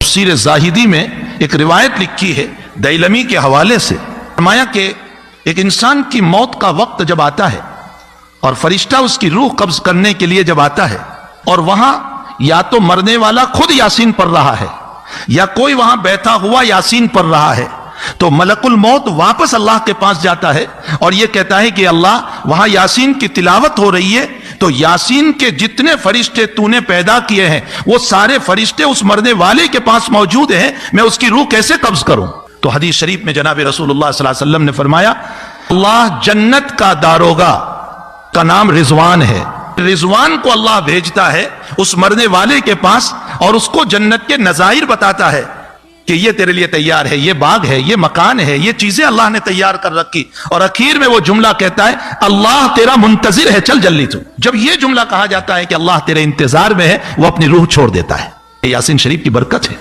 तफसीर ज़ाहिदी में एक रिवायत लिखी है दैलमी के हवाले से, फरमाया कि एक इंसान की मौत का वक्त जब आता है और फरिश्ता उसकी रूह कब्ज करने के लिए जब आता है और वहां या तो मरने वाला खुद यासीन पढ़ रहा है या कोई वहां बैठा हुआ यासीन पढ़ रहा है, तो मलकुल मौत वापस अल्लाह के पास जाता है और यह कहता है कि अल्लाह वहां यासीन की तिलावत हो रही है, तो यासीन के जितने फरिश्ते तूने पैदा किए हैं वो सारे फरिश्ते उस मरने वाले के पास मौजूद हैं, मैं उसकी रूह कैसे कब्ज करूं? तो हदीस शरीफ में जनाब रसूलुल्लाह सल्लल्लाहु अलैहि वसल्लम ने फरमाया, अल्लाह जन्नत का दारोगा का नाम रिजवान है, रिजवान को अल्लाह भेजता है उस मरने वाले के पास और उसको जन्नत के नज़ाइर बताता है कि ये तेरे लिए तैयार है, ये बाग है, ये मकान है, ये चीजें अल्लाह ने तैयार कर रखी, और आखिर में वो जुमला कहता है अल्लाह तेरा मुंतजिर है, चल जल्दी तू। जब ये जुमला कहा जाता है कि अल्लाह तेरे इंतजार में है, वो अपनी रूह छोड़ देता है। यासीन शरीफ की बरकत है।